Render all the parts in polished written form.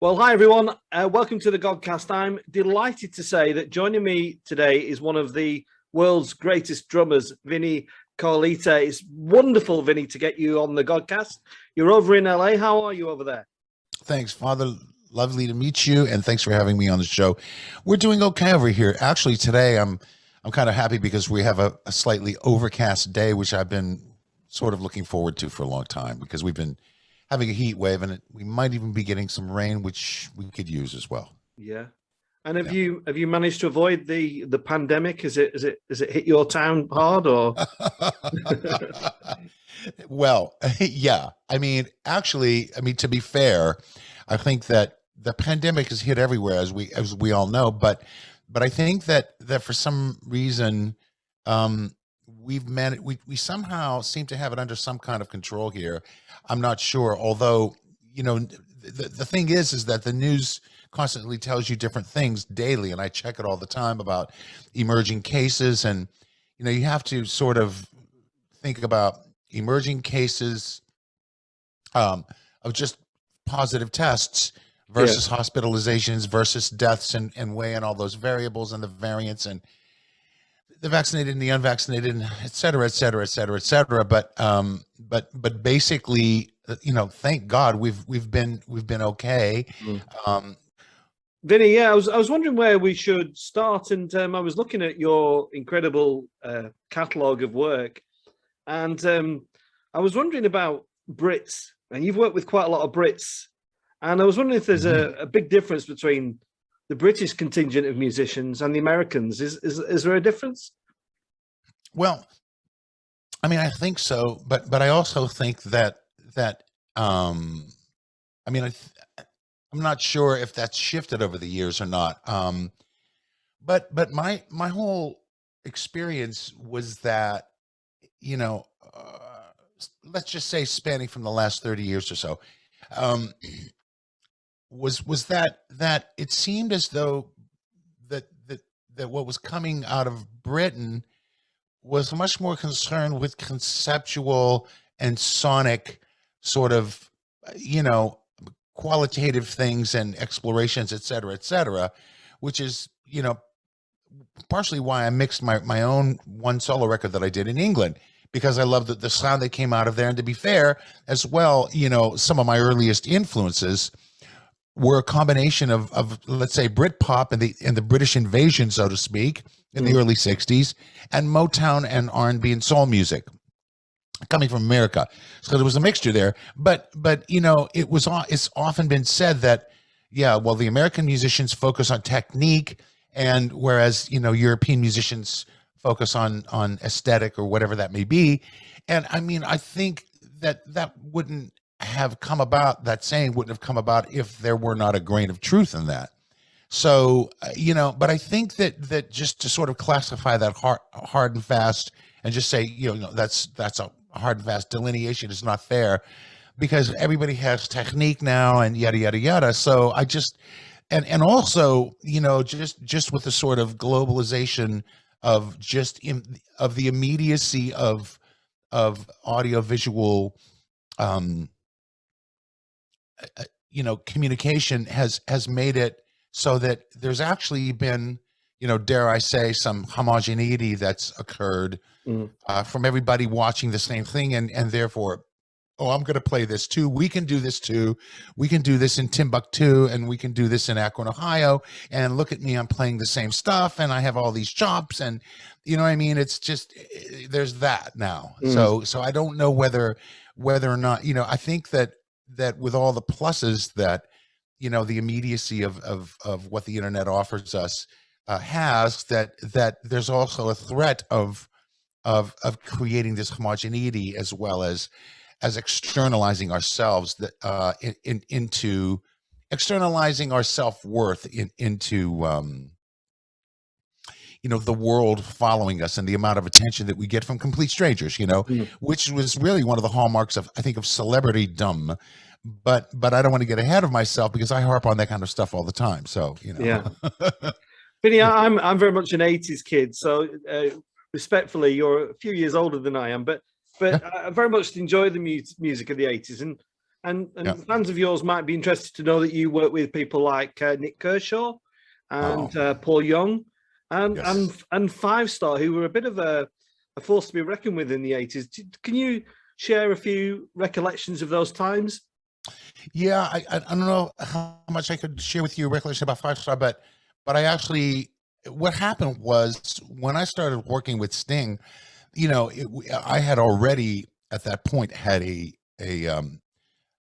Well, hi everyone. Welcome to the Godcast. I'm delighted to say that joining me today is one of the world's greatest drummers, Vinnie Colaiuta. It's wonderful, Vinnie, to get you on the Godcast. You're over in LA. How are you over there? Thanks, Father. Lovely to meet you, and thanks for having me on the show. We're doing okay over here. Actually, today I'm kind of happy because we have a slightly overcast day, which I've been sort of looking forward to for a long time because we've been having a heat wave, and we might even be getting some rain, which we could use as well. Yeah. And have you managed to avoid the pandemic? Has it hit your town hard or? Well, yeah. To be fair, I think that the pandemic has hit everywhere, as we all know. But I think that for some reason, we've managed. We somehow seem to have it under some kind of control here. I'm not sure. Although, the thing is that the news constantly tells you different things daily, and I check it all the time about emerging cases, and you have to sort of think about emerging cases of just positive tests versus hospitalizations versus deaths, and weigh in all those variables and the variants and the vaccinated and the unvaccinated, and et cetera, et cetera, et cetera, et cetera. But basically, thank God we've been okay. Vinny, I was wondering where we should start, and I was looking at your incredible catalogue of work, and I was wondering about Brits, and you've worked with quite a lot of Brits, and I was wondering if there's a big difference between the British contingent of musicians and the Americans. Is there a difference? Well, I think so, but I also think that I'm not sure if that's shifted over the years or not. But my whole experience was that, let's just say spanning from the last 30 years or so, was that it seemed as though that what was coming out of Britain was much more concerned with conceptual and sonic sort of, qualitative things and explorations, et cetera, which is, partially why I mixed my own one solo record that I did in England, because I love the sound that came out of there. And to be fair as well, some of my earliest influences were a combination of let's say Britpop and the British invasion, so to speak, in the early 60s, and Motown and R&B and soul music coming from America. So there was a mixture there. But it's often been said that, the American musicians focus on technique, and whereas, European musicians focus on aesthetic or whatever that may be. And I think that wouldn't have come about, that saying wouldn't have come about if there were not a grain of truth in that. So, but I think that just to sort of classify that hard and fast and just say, that's a hard and fast delineation is not fair, because everybody has technique now and yada, yada, yada. So I just, and also, just with the sort of globalization of of the immediacy of audiovisual, communication has made it so that there's actually been, dare I say, some homogeneity that's occurred from everybody watching the same thing, and therefore, I'm going to play this too. We can do this too. We can do this in Timbuktu, and we can do this in Akron, Ohio. And look at me, I'm playing the same stuff, and I have all these chops, and it's just, there's that now. So I don't know whether or not, I think that with all the pluses that, the immediacy of what the internet offers us has, that there's also a threat of creating this homogeneity, as well as externalizing ourselves into externalizing our self-worth into the world following us, and the amount of attention that we get from complete strangers, which was really one of the hallmarks of, I think, of celebritydom. But I don't want to get ahead of myself, because I harp on that kind of stuff all the time. So, Yeah. Vinny, I'm very much an 80s kid. So respectfully, you're a few years older than I am, but I very much enjoy the music of the 80s. And And Yeah. fans of yours might be interested to know that you work with people like Nick Kershaw and Oh, Paul Young and yes. Five Star, who were a bit of a force to be reckoned with in the 80s. Can you share a few recollections of those times? Yeah, I don't know how much I could share with you recollection about Five Star, but I actually, what happened was when I started working with Sting, I had already at that point had a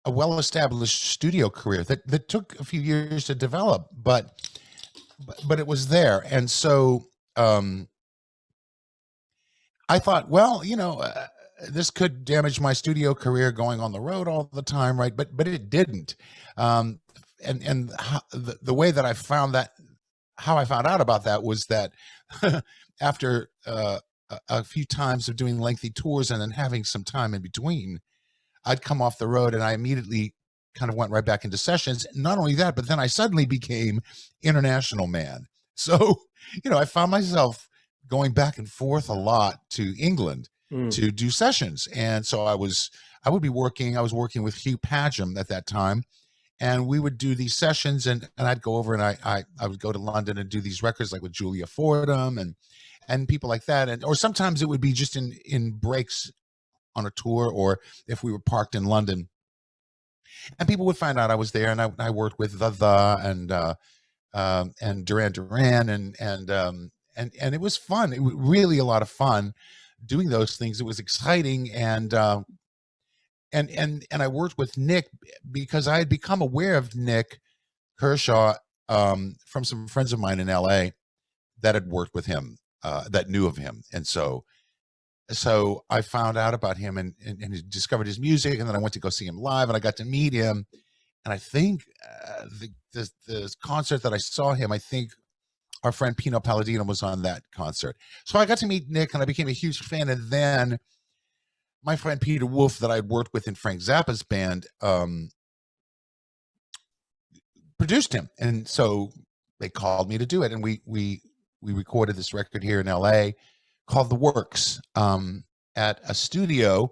well-established studio career that took a few years to develop, but it was there. And so I thought, well, this could damage my studio career going on the road all the time, right? But it didn't. Um, and the way that I found that, how I found out about that was that after a few times of doing lengthy tours and then having some time in between, I'd come off the road and I immediately kind of went right back into sessions. Not only that, but then I suddenly became international man. So, I found myself going back and forth a lot to England Mm. to do sessions. And so I was working with Hugh Padgham at that time, and we would do these sessions, and I'd go over and I would go to London and do these records like with Julia Fordham and people like that. And or sometimes it would be just in breaks on a tour, or if we were parked in London, and people would find out I was there, and I worked with and Duran Duran, and it was fun. It was really a lot of fun doing those things. It was exciting, and I worked with Nick because I had become aware of Nick Kershaw from some friends of mine in LA that had worked with him, that knew of him, and so I found out about him and discovered his music, and then I went to go see him live, and I got to meet him. And I think the concert that I saw him, I think our friend Pino Palladino was on that concert. So I got to meet Nick, and I became a huge fan. And then my friend Peter Wolf, that I'd worked with in Frank Zappa's band, produced him, and so they called me to do it, and we recorded this record here in LA called The Works, at a studio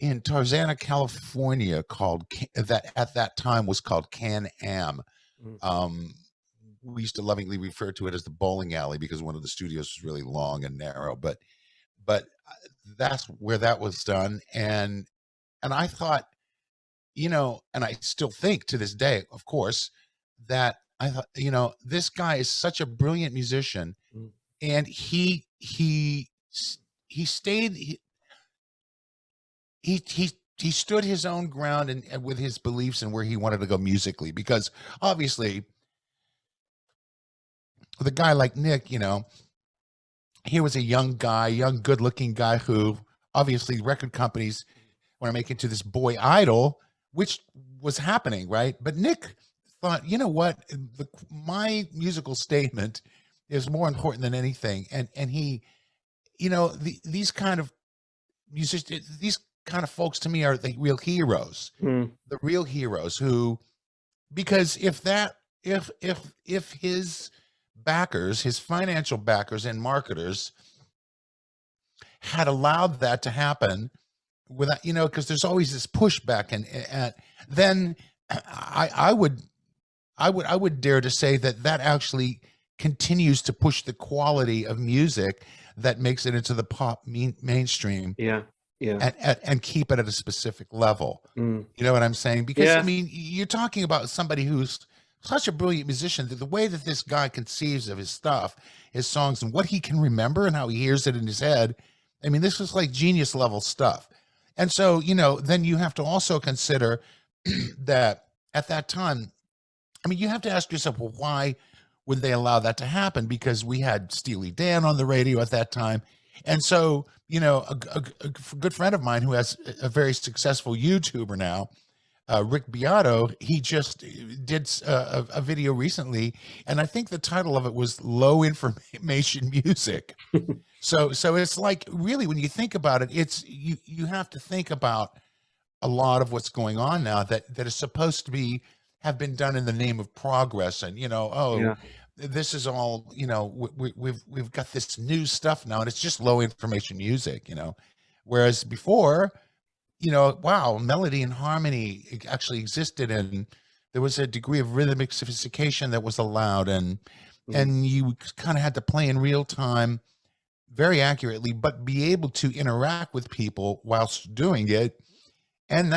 in Tarzana, California, called that at that time was called Can Am. Mm. We used to lovingly refer to it as the bowling alley because one of the studios was really long and narrow, but that's where that was done. And I thought, and I still think to this day, of course, that I thought, this guy is such a brilliant musician, Mm. and he stayed he stood his own ground and with his beliefs and where he wanted to go musically, because obviously with a guy like Nick, he was a young guy, young good looking guy who obviously record companies want to make into this boy idol, which was happening, right? But Nick thought, you know what, my musical statement is more important than anything, and he, these kind of musicians, these kind of folks to me are the real heroes, Mm. the real heroes who, because if his backers, his financial backers and marketers had allowed that to happen without, because there's always this pushback, and then I would dare to say that actually continues to push the quality of music that makes it into the pop mainstream. Yeah. Yeah. And keep it at a specific level. Mm. You know what I'm saying? Because Yeah. I mean, you're talking about somebody who's such a brilliant musician, that the way that this guy conceives of his stuff, his songs, and what he can remember and how he hears it in his head. I mean, this is like genius level stuff. And so, then you have to also consider that at that time, I mean, you have to ask yourself, well, why would they allow that to happen? Because we had Steely Dan on the radio at that time. And so, a good friend of mine who has a very successful YouTuber now, Rick Beato, he just did a video recently, and I think the title of it was "Low Information Music." So it's like, really, when you think about it, it's you have to think about a lot of what's going on now that is supposed to have been done in the name of progress, and Yeah. this is all, we've got this new stuff now, and it's just low information music, whereas before, wow, melody and harmony actually existed, and there was a degree of rhythmic sophistication that was allowed, and Mm. you kind of had to play in real time very accurately, but be able to interact with people whilst doing it, and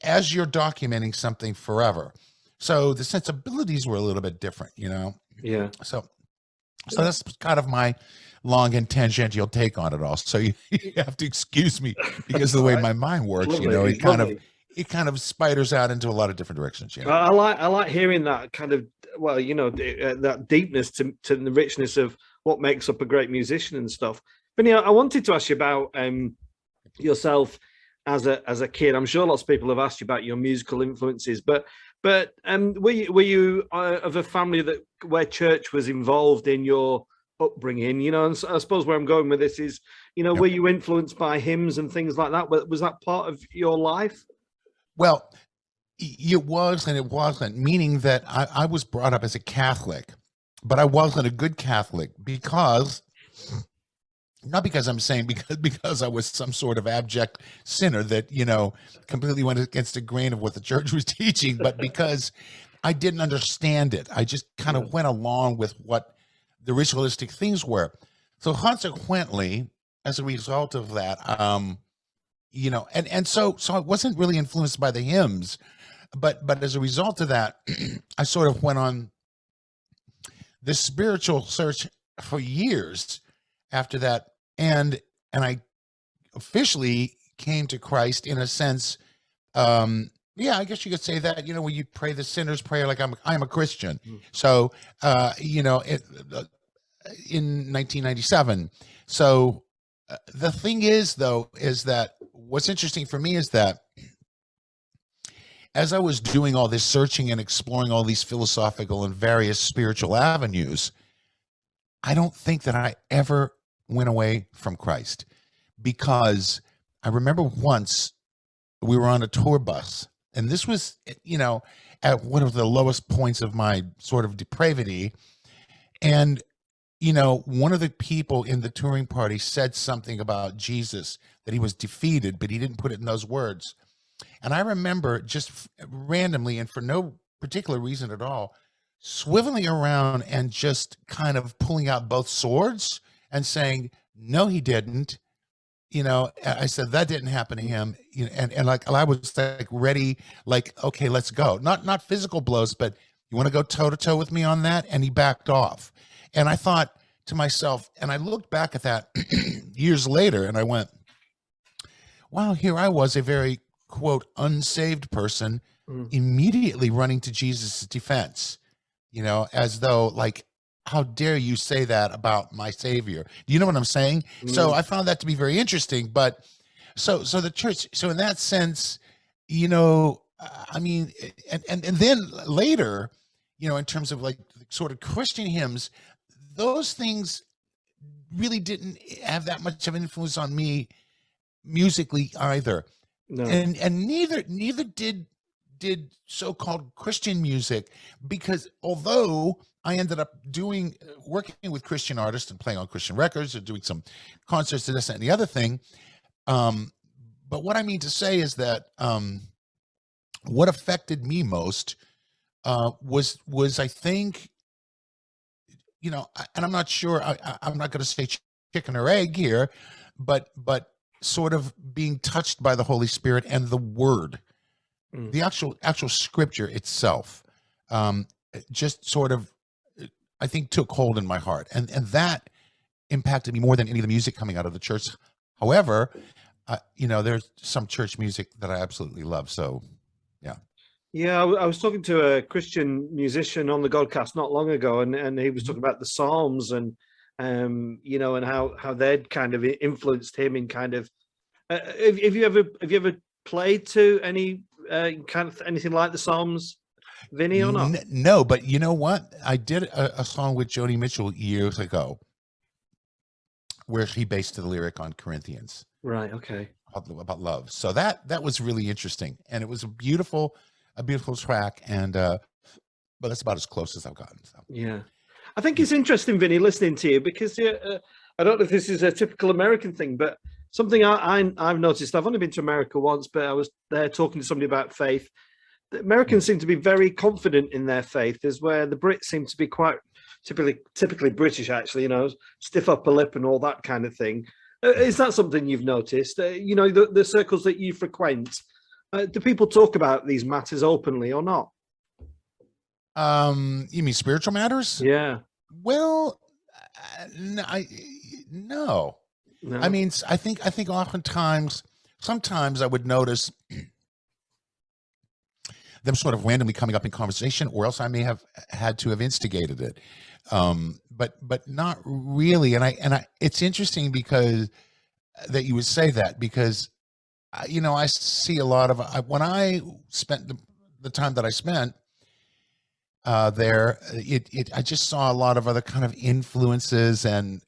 as you're documenting something forever. So the sensibilities were a little bit different, Yeah. so that's kind of my long and tangential take on it all. So you have to excuse me because of the way All right. my mind works. Lovely. It's lovely. It kind of spiders out into a lot of different directions. I like hearing that kind of, well, that deepness to the richness of what makes up a great musician and stuff. Vinnie, I wanted to ask you about yourself as a kid. I'm sure lots of people have asked you about your musical influences, but were you of a family where church was involved in your upbringing? And so I suppose where I'm going with this is, Yep. were you influenced by hymns and things like that? Was that part of your life? Well, it was and it wasn't, meaning that I was brought up as a Catholic, but I wasn't a good Catholic because, not because I'm saying because I was some sort of abject sinner that, completely went against the grain of what the church was teaching, but because I didn't understand it. I just kind of went along with what the ritualistic things were. So consequently, as a result of that, so I wasn't really influenced by the hymns, but as a result of that, I sort of went on this spiritual search for years after that, and I officially came to Christ in a sense. I guess you could say that, when you pray the sinner's prayer, like I'm a Christian. So in 1997. So the thing is, though, is that what's interesting for me is that as I was doing all this searching and exploring all these philosophical and various spiritual avenues, I don't think that I ever went away from Christ, because I remember once we were on a tour bus, and this was, at one of the lowest points of my sort of depravity. And, one of the people in the touring party said something about Jesus, that he was defeated, but he didn't put it in those words. And I remember just randomly and for no particular reason at all, swiveling around and just kind of pulling out both swords and saying, no, he didn't. I said that didn't happen to him. And like I was like ready, like, okay, let's go. Not physical blows, but you want to go toe to toe with me on that? And he backed off. And I thought to myself, and I looked back at that years later, and I went, wow, here I was, a very, quote, unsaved person, immediately running to Jesus' defense, as though, like, how dare you say that about my Savior? Do you know what I'm saying? So I found that to be very interesting. But so the church, so in that sense, I mean, and then later, in terms of like sort of Christian hymns, those things really didn't have that much of an influence on me musically either. No. And neither did so-called Christian music, because although I ended up working with Christian artists and playing on Christian records or doing some concerts and this and the other thing, but what I mean to say is that what affected me most was I think, and I'm not sure, I'm not going to say chicken or egg here, but sort of being touched by the Holy Spirit and the Word, the actual Scripture itself, just sort of, I think, took hold in my heart, and that impacted me more than any of the music coming out of the church. However, there's some church music that I absolutely love. So, yeah. Yeah, I was talking to a Christian musician on the Godcast not long ago, and he was talking about the Psalms and and how they'd kind of influenced him in kind of. Have you ever played to any kind of anything like the Psalms, Vinnie, or not? No, but you know what? I did a song with Joni Mitchell years ago, where he based the lyric on Corinthians. Right. Okay. About love. So that was really interesting, and it was a beautiful track, and but that's about as close as I've gotten. So. Yeah, I think it's interesting, Vinnie, listening to you, because I don't know if this is a typical American thing, but something I've noticed. I've only been to America once, but I was there talking to somebody about faith. The Americans seem to be very confident in their faith, is where the Brits seem to be quite typically British, actually, stiff upper lip and all that kind of thing. Is that something you've noticed? The circles that you frequent, do people talk about these matters openly or not? You mean spiritual matters? Yeah. Well, no. No. I mean, I think sometimes I would notice them sort of randomly coming up in conversation, or else I may have had to have instigated it. But not really. And it's interesting because that you would say that, because I see a lot of when I spent the time that I spent there, I just saw a lot of other kind of influences, and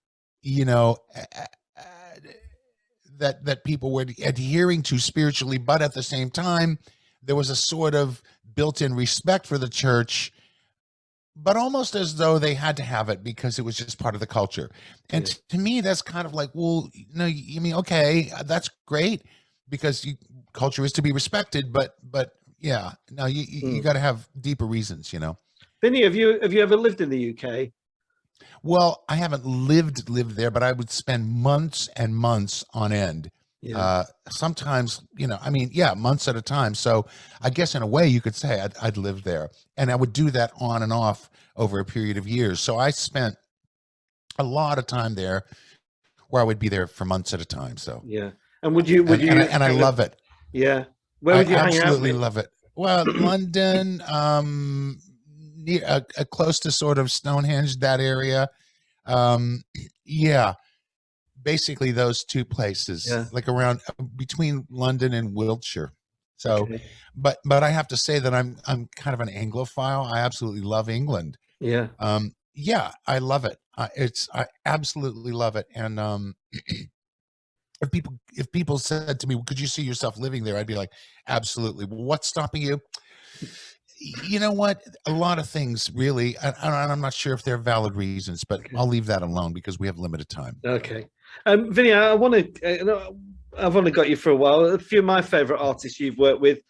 that people were adhering to spiritually, but at the same time, there was a sort of built-in respect for the church, but almost as though they had to have it because it was just part of the culture. And to me, that's kind of like, well, you mean, okay, that's great because culture is to be respected, but yeah, no, you got to have deeper reasons, Vinnie, have you ever lived in the UK? Well, I haven't lived there, but I would spend months and months on end. Yeah. Sometimes, months at a time. So I guess in a way you could say I'd lived there, and I would do that on and off over a period of years. So I spent a lot of time there where I would be there for months at a time. So yeah. And would you, and I love it. Yeah. Where would you hang out? Absolutely love it. Well, London, near, close to sort of Stonehenge, that area. Yeah, basically those two places, like around between London and Wiltshire. So, but I have to say that I'm kind of an Anglophile. I absolutely love England. Yeah. Yeah, I love it. I absolutely love it. And if people said to me, "Could you see yourself living there?" I'd be like, "Absolutely." Well, what's stopping you? You know what? A lot of things, really. I'm not sure if they're valid reasons, but I'll leave that alone because we have limited time. Okay. Vinnie, I've only got you for a while. A few of my favorite artists you've worked with.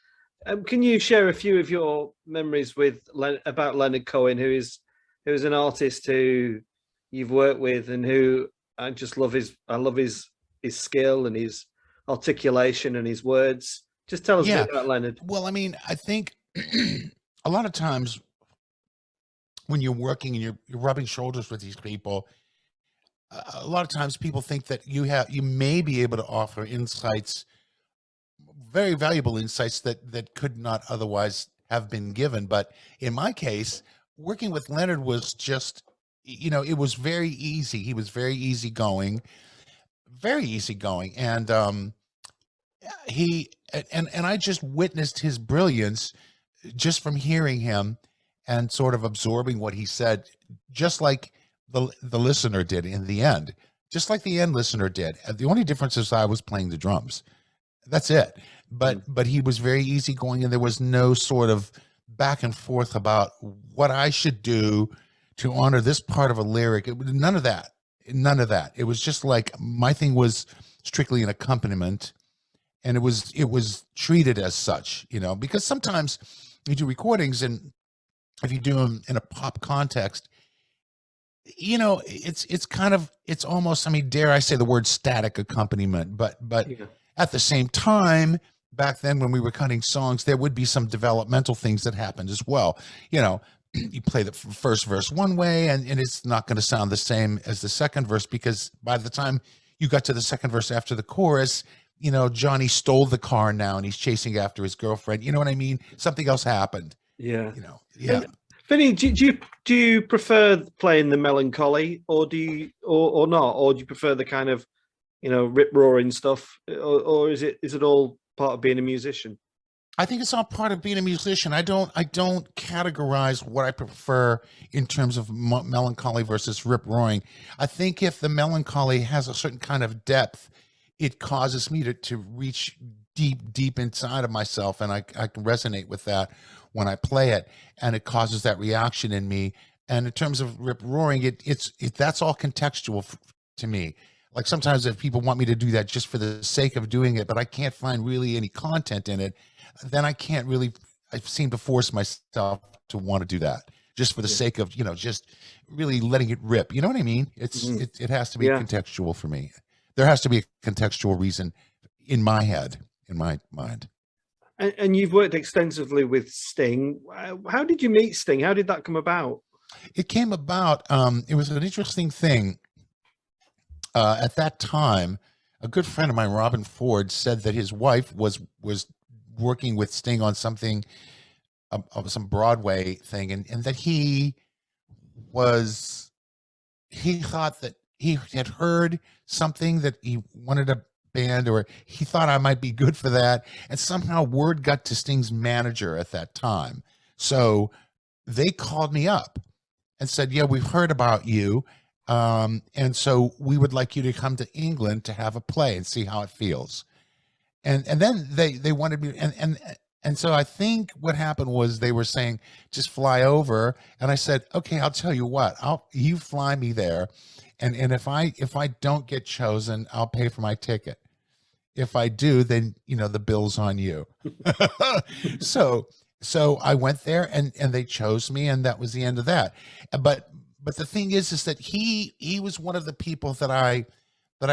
Can you share a few of your memories about Leonard Cohen, who is an artist who you've worked with and who I just love I love his skill and his articulation and his words. Just tell us a bit about Leonard. Well, I mean, I think a lot of times when you're working and you're rubbing shoulders with these people, a lot of times people think that you may be able to offer insights, very valuable insights that could not otherwise have been given. But in my case, working with Leonard was just, it was very easy. He was very easygoing, and I just witnessed his brilliance just from hearing him and sort of absorbing what he said, just like the listener did in the end, just like the end listener did. The only difference is I was playing the drums. That's it. But he was very easygoing, and there was no sort of back and forth about what I should do to honor this part of a lyric. None of that. It was just like my thing was strictly an accompaniment, and it was treated as such, because sometimes you do recordings, and if you do them in a pop context, it's almost, I mean, dare I say the word static accompaniment, but at the same time, back then when we were cutting songs, there would be some developmental things that happened as well. You play the first verse one way, and it's not going to sound the same as the second verse, because by the time you got to the second verse after the chorus, Johnny stole the car now and he's chasing after his girlfriend. You know what I mean? Something else happened. Yeah. Yeah. Vinnie, do you prefer playing the melancholy, or do you or not, or do you prefer the kind of rip roaring stuff, or is it all part of being a musician? I think it's all part of being a musician. I don't categorize what I prefer in terms of melancholy versus rip roaring. I think if the melancholy has a certain kind of depth, it causes me to reach deep inside of myself, and I can resonate with that when I play it, and it causes that reaction in me. And in terms of rip roaring, that's all contextual to me. Like sometimes if people want me to do that just for the sake of doing it, but I can't find really any content in it, then I can't really, I seem to force myself to want to do that just for the Yeah. sake of, just really letting it rip. You know what I mean? It has to be Yeah. contextual for me. There has to be a contextual reason in my head, in my mind. And you've worked extensively with Sting. How did you meet Sting? How did that come about? It came about, it was an interesting thing. At that time, a good friend of mine, Robin Ford, said that his wife was working with Sting on something, of some Broadway thing, and that he thought that he had heard something that he wanted a band, or he thought I might be good for that, and somehow word got to Sting's manager at that time. So they called me up and said, "Yeah, we've heard about you. And so we would like you to come to England to have a play and see how it feels." And then they wanted me, and so I think what happened was they were saying, "Just fly over." And I said, "Okay, I'll tell you what, you fly me there. And if I don't get chosen, I'll pay for my ticket. If I do, then the bill's on you." So I went there, and they chose me, and that was the end of that. But the thing is that he was one of the people that I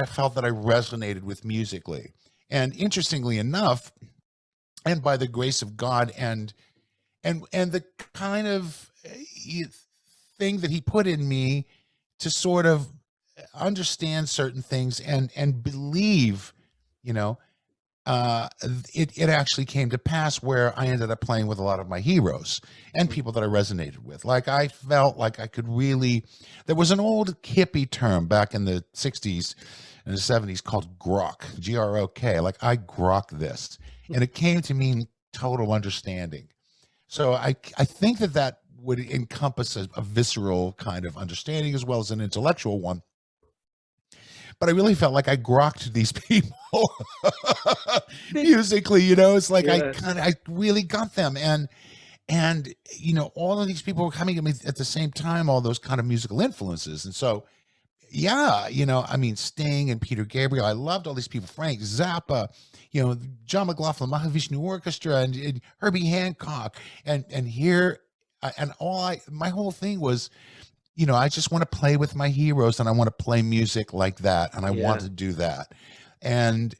felt that I resonated with musically. And interestingly enough, and by the grace of God, and the kind of thing that he put in me to sort of understand certain things and believe, it actually came to pass where I ended up playing with a lot of my heroes and people that I resonated with. Like I felt like I could really, there was an old hippie term back in the 60s and the 70s called grok, Grok. Like I grok this. And it came to mean total understanding. So I think that would encompass a visceral kind of understanding as well as an intellectual one. But I really felt like I grokked these people musically, it's like I really got them. And all of these people were coming at me at the same time, all those kind of musical influences. And so, yeah, I mean, Sting and Peter Gabriel, I loved all these people, Frank Zappa, John McLaughlin, Mahavishnu Orchestra, and Herbie Hancock, and here, and my whole thing was, I just want to play with my heroes, and I want to play music like that, and I want to do that, and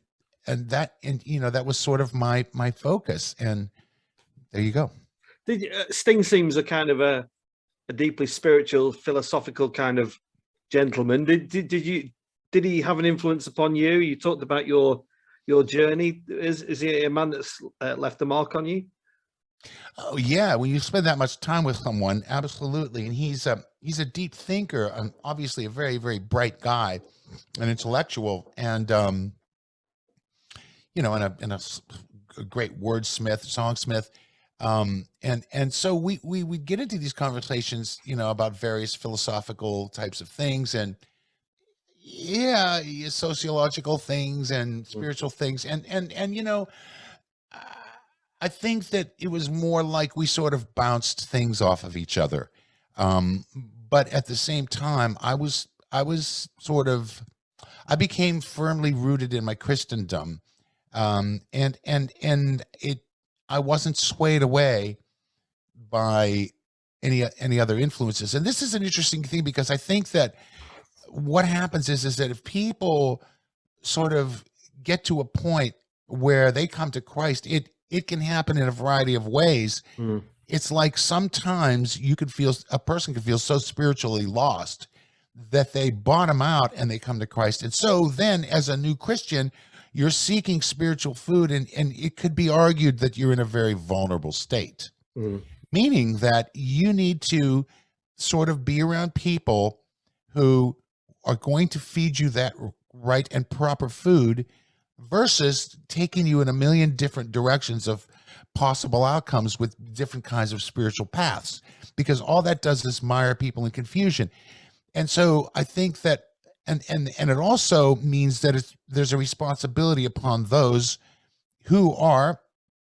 that was sort of my focus, and there you go. Sting seems a kind of a deeply spiritual, philosophical kind of gentleman. Did he have an influence upon you? You talked about your journey. Is he a man that's left a mark on you? Oh yeah, when you spend that much time with someone, absolutely. And he's a deep thinker, and obviously a very, very bright guy, an intellectual, and and a great wordsmith, songsmith. And so we get into these conversations, about various philosophical types of things, and sociological things and spiritual things, and I think that it was more like we sort of bounced things off of each other. But at the same time, I became firmly rooted in my Christendom. I wasn't swayed away by any other influences. And this is an interesting thing, because I think that what happens is that if people sort of get to a point where they come to Christ, it can happen in a variety of ways. It's like sometimes a person can feel so spiritually lost that they bottom out and they come to Christ. And so then as a new Christian, you're seeking spiritual food, and it could be argued that you're in a very vulnerable state, meaning that you need to sort of be around people who are going to feed you that right and proper food, versus taking you in a million different directions of possible outcomes with different kinds of spiritual paths, because all that does is mire people in confusion. And so I think that, and it also means that there's a responsibility upon those who are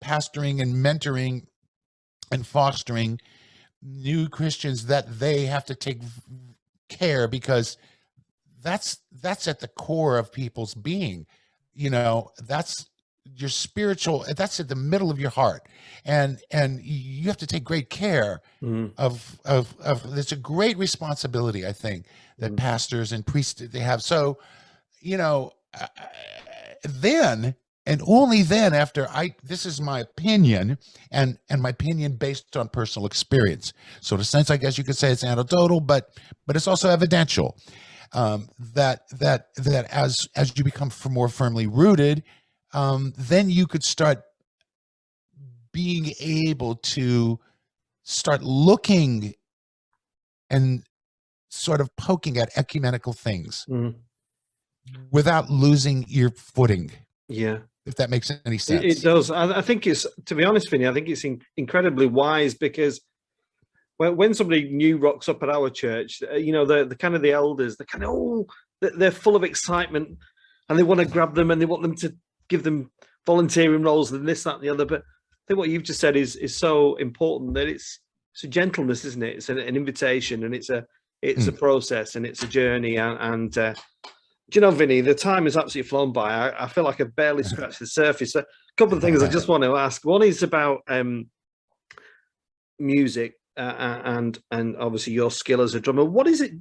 pastoring and mentoring and fostering new Christians, that they have to take care, because that's at the core of people's being. That's your spiritual, that's at the middle of your heart. And you have to take great care Mm, of it's a great responsibility, I think, that mm, pastors and priests they have. So, you know, then and only then, after this is my opinion, and my opinion based on personal experience. So in a sense, I guess you could say it's anecdotal, but it's also evidential. That as you become more firmly rooted, then you could start being able to start looking and sort of poking at ecumenical things mm. without losing your footing, Yeah. if that makes any It sense. does. I think it's, to be honest, Vinny, I think it's incredibly wise, because when somebody new rocks up at our church, the kind of the elders, they're kind of, they're full of excitement, and they want to grab them, and they want them to give them volunteering roles and this, that, and the other. But I think what you've just said is so important, that it's a gentleness, isn't it? It's an invitation, and it's a process, and it's a journey. And do you know, Vinny, the time has absolutely flown by. I feel like I've barely scratched the surface. A couple of things I just want to ask. One is about music, and obviously your skill as a drummer. What is it?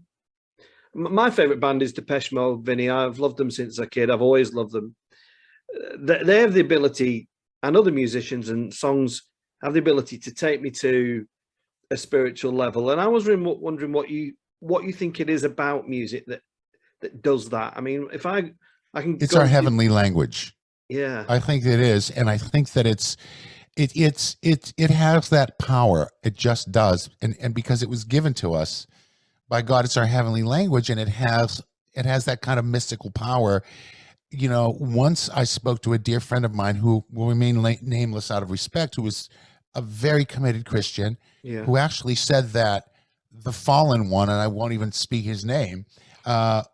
My favorite band is Depeche Mode, Vinny. I've loved them since a kid. I've always loved them. They have the ability, and other musicians and songs have the ability to take me to a spiritual level. And I was wondering what you think it is about music that does that. I mean, if I can, It's our heavenly language. Yeah, I think it is, and I think that it has that power. It just does, and because it was given to us by God, it's our heavenly language, and it has that kind of mystical power. Once I spoke to a dear friend of mine who will remain nameless out of respect, who was a very committed Christian, yeah, who actually said that the fallen one, and I won't even speak his name,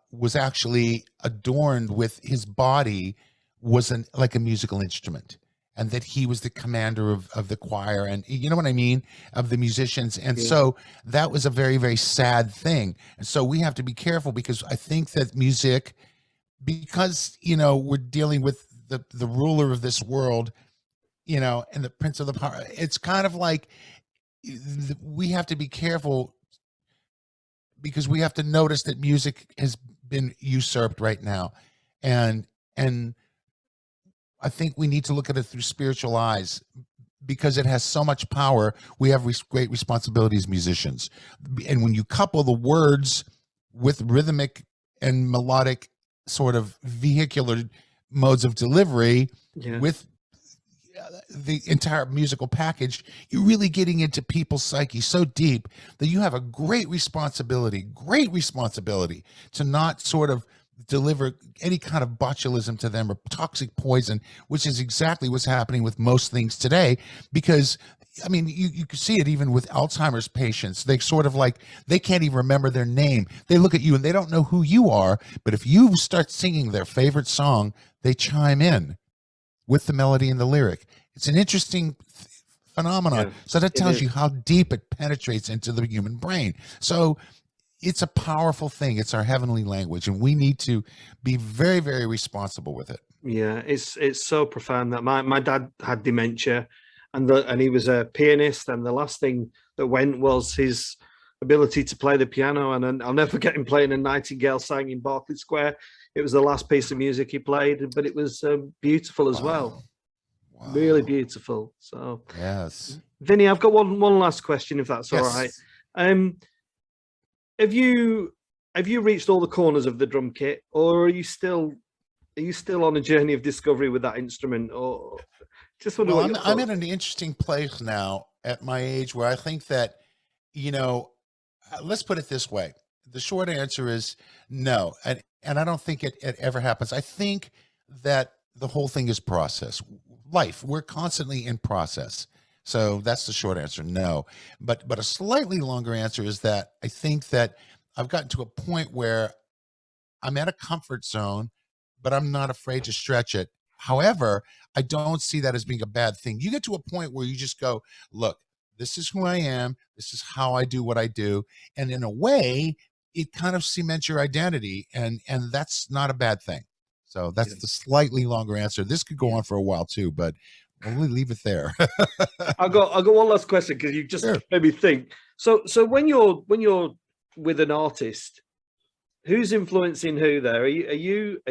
was actually adorned with, his body was like a musical instrument, and that he was the commander of the choir, and you know what I mean, of the musicians. And yeah, so that was a very, very sad thing. And so we have to be careful, because I think that music, because we're dealing with the ruler of this world, and the prince of the power, it's kind of like we have to be careful, because we have to notice that music has been usurped right now, and I think we need to look at it through spiritual eyes, because it has so much power. We have great responsibility as musicians, and when you couple the words with rhythmic and melodic sort of vehicular modes of delivery, yeah, with the entire musical package, you're really getting into people's psyche so deep that you have a great responsibility to not sort of deliver any kind of botulism to them, or toxic poison, which is exactly what's happening with most things today. Because I mean, you can see it even with Alzheimer's patients. They sort of like, they can't even remember their name. They look at you and they don't know who you are. But if you start singing their favorite song, they chime in with the melody and the lyric. It's an interesting phenomenon. yeah. So that It tells is. you how deep it penetrates into the human brain. So it's a powerful thing. It's our heavenly language, and we need to be very, very responsible with it. Yeah, it's so profound that my dad had dementia, and he was a pianist, and the last thing that went was his ability to play the piano. And I'll never forget him playing a Nightingale sang in Berkeley Square. It was the last piece of music he played, but it was beautiful as well. Wow. Really beautiful. So, Yes. Vinny, I've got one last question, if that's all right. Yes. Have you reached all the corners of the drum kit, or are you still on a journey of discovery with that instrument? Or just wonder Well, what your I'm thoughts. in an interesting place now at my age, where I think that, let's put it this way. The short answer is no. And I don't think it ever happens. I think that the whole thing is process. Life, we're constantly in process. So that's the short answer, no. But a slightly longer answer is that I think that I've gotten to a point where I'm at a comfort zone, but I'm not afraid to stretch it. However, I don't see that as being a bad thing. You get to a point where you just go, look, this is who I am. This is how I do what I do. And in a way, it kind of cements your identity, and that's not a bad thing. So that's Yeah. the slightly longer answer. This could go on for a while too, but we'll leave it there. I got one last question, because you just Sure. made me think. So when you're with an artist, who's influencing who there? Are you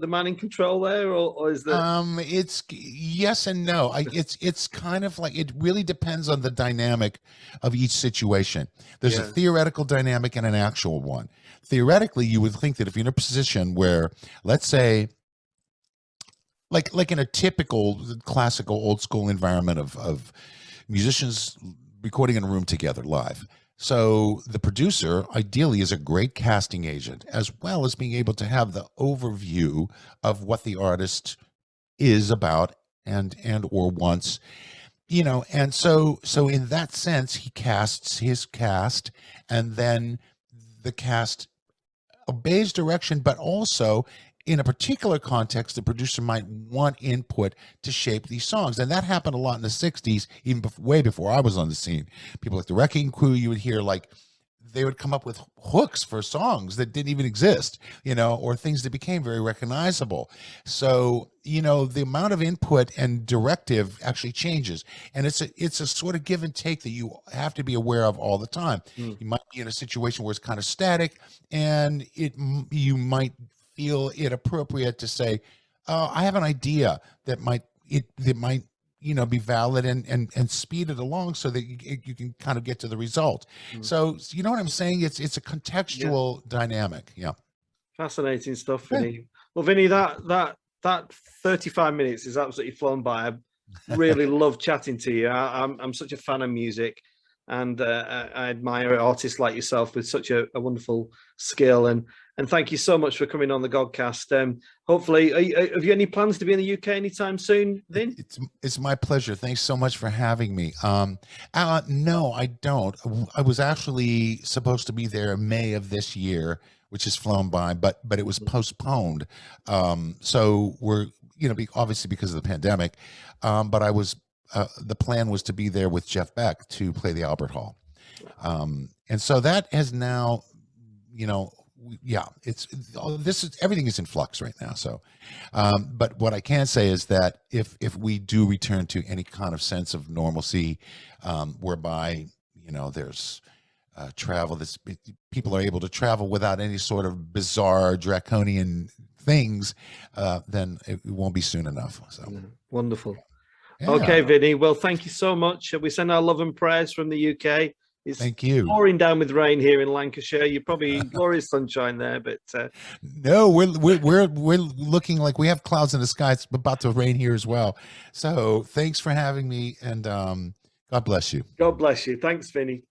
the man in control there, or is that? It's yes and no. It's kind of like, it really depends on the dynamic of each situation. There's a Yeah. theoretical dynamic and an actual one. Theoretically, you would think that if you're in a position where, let's say, like in a typical classical old school environment of musicians recording in a room together live. So the producer ideally is a great casting agent, as well as being able to have the overview of what the artist is about and or wants, and so in that sense, he casts his cast, and then the cast obeys direction, but also in a particular context, the producer might want input to shape these songs. And that happened a lot in the 60s, even way before I was on the scene. People like the Wrecking Crew, you would hear like they would come up with hooks for songs that didn't even exist, or things that became very recognizable. So, the amount of input and directive actually changes. And it's a sort of give and take that you have to be aware of all the time. Mm. You might be in a situation where it's kind of static, and you might feel it appropriate to say, I have an idea that might be valid, and speed it along so that you can kind of get to the result. Mm. So you know what I'm saying? It's a contextual dynamic. Yeah. Fascinating stuff, Yeah. Vinnie. Well, Vinnie, that 35 minutes is absolutely flown by. I really love chatting to you. I'm such a fan of music, and I admire artists like yourself with such a wonderful skill. And thank you so much for coming on the Godcast. Hopefully, have you any plans to be in the UK anytime soon, Vin? It's my pleasure. Thanks so much for having me. No, I don't. I was actually supposed to be there in May of this year, which has flown by, but it was postponed. So we're, obviously because of the pandemic. But I was, the plan was to be there with Jeff Beck to play the Albert Hall. And so that has now, everything is in flux right now. So, but what I can say is that if we do return to any kind of sense of normalcy, whereby, there's travel, people are able to travel without any sort of bizarre draconian things, then it won't be soon enough. So Wonderful. yeah. Okay, Vinnie. Well, thank you so much. We send our love and prayers from the UK. It's Thank you. pouring down with rain here in Lancashire. You're probably glorious sunshine there, but no, we're looking like we have clouds in the sky. It's about to rain here as well. So thanks for having me, and God bless you. God bless you. Thanks, Vinnie.